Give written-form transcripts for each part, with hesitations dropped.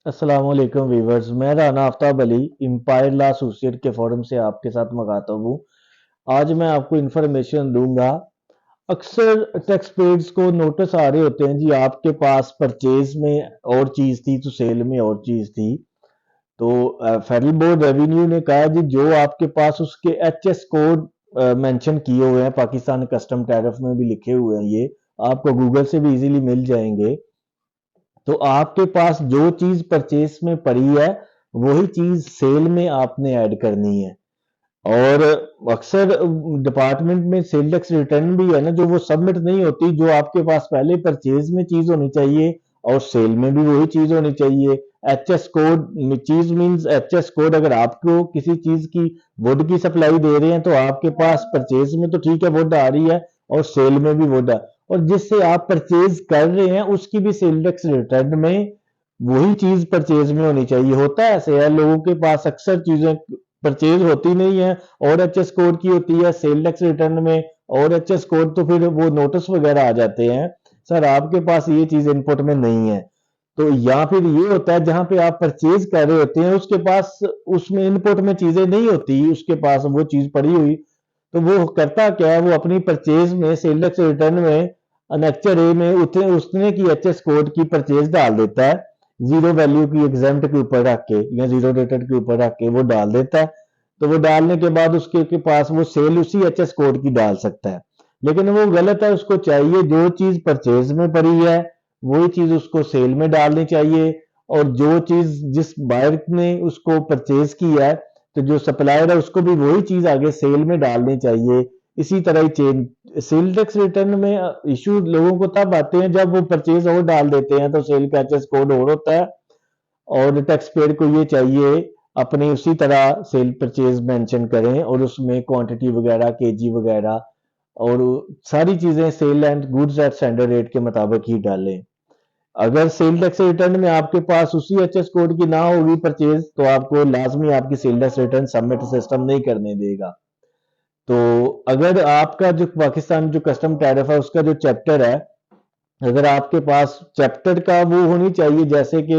अस्सलाम वालेकुम वीवर्स। मैं Rana Aftab Ali Empire law associate के फोरम से आपके साथ मुखातब हूँ। आज मैं आपको इंफॉर्मेशन दूंगा। अक्सर टैक्स पेड्स को नोटिस आ रहे होते हैं जी, आपके पास परचेज में और चीज़ थी तो सेल में और चीज़ थी। तो फेडरल बोर्ड रेवेन्यू ने कहा जी, जो आपके पास उसके एचएस कोड मेंशन किए हुए हैं, पाकिस्तान कस्टम टैरिफ में भी लिखे हुए हैं, ये आपको गूगल से भी इजीली मिल जाएंगे। तो आपके पास जो चीज परचेस में पड़ी है वही चीज सेल में आपने ऐड करनी है। और अक्सर डिपार्टमेंट में सेल टैक्स रिटर्न भी है ना, जो वो सबमिट नहीं होती, जो आपके पास पहले परचेज में चीज होनी चाहिए और सेल में भी वही चीज होनी चाहिए। एचएस कोड चीज मींस एचएस कोड। अगर आपको किसी चीज की वुड की सप्लाई दे रहे हैं तो आपके पास परचेज में तो ठीक है वुड आ रही है और सेल में भी वुड है, और जिससे आप परचेज कर रहे हैं उसकी भी सेल टैक्स रिटर्न में वही चीज परचेज में होनी चाहिए। होता है ऐसे है, लोगों के पास अक्सर चीजें परचेज होती नहीं है और एचएस कोड की होती है सेल टैक्स रिटर्न में, और एचएस कोड तो फिर वो नोटिस वगैरह आ जाते हैं, सर आपके पास ये चीज इनपुट में नहीं है। तो या फिर ये होता है जहां पे आप परचेज कर रहे होते हैं उसके पास उसमें इनपुट में चीजें नहीं होती, उसके पास वो चीज पड़ी हुई। तो वो करता क्या है, वो अपनी परचेज में सेल टैक्स रिटर्न में अनेक्चर ए में उतने उसने की एचएस कोड की परचेज डाल देता है, जीरो वैल्यू की एग्जाम्प्ट के ऊपर रख के या जीरो रेटेड के ऊपर रख के वो डाल देता है। तो वो डालने के बाद उसके के पास वो सेल उसी एचएस कोड की डाल सकता है, लेकिन वो गलत है। उसको चाहिए जो चीज परचेज में पड़ी है वही चीज उसको सेल में डालनी चाहिए, और जो चीज जिस बायर ने उसको परचेज किया है तो जो सप्लायर है उसको भी वही चीज आगे सेल में डालनी चाहिए। इसी तरह ही चेन सेल टैक्स रिटर्न में इशू लोगों को तब आते हैं जब वो परचेज और डाल देते हैं तो सेल का एचएस कोड और होता है, और टैक्स पेड को ये चाहिए अपनी उसी तरह सेल परचेज मेंशन करें और उसमें क्वांटिटी वगैरह केजी वगैरह और सारी चीजें sale and goods at standard rate के मुताबिक ही डालें। अगर सेल टैक्स रिटर्न में आपके पास उसी एचएस कोड की ना होगी परचेज तो आपको लाजमी आपकी sale tax return submit system नहीं करने देगा। तो अगर आपका जो पाकिस्तान जो कस्टम टैरिफ है उसका जो चैप्टर है, अगर आपके पास चैप्टर का वो होनी चाहिए जैसे कि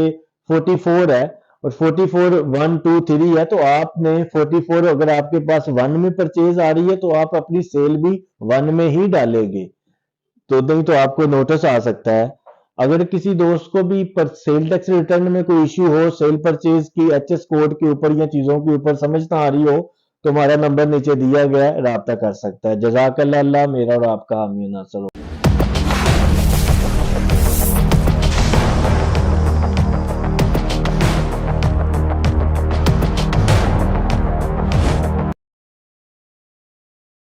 44 है और 44 1 2 3 है, तो आपने 44 अगर आपके पास वन में परचेज आ रही है तो आप अपनी सेल भी वन में ही डालेंगे, तो नहीं तो आपको नोटिस आ सकता है। अगर किसी दोस्त को भी पर सेल टैक्स रिटर्न में कोई इश्यू हो सेल परचेज की एचएस कोड के ऊपर या चीजों के ऊपर समझ ना आ रही हो तो हमारा नंबर नीचे दिया गया है, राब्ता कर सकता है। जजाकल्लाह, मेरा और आपका हामी नासर हो।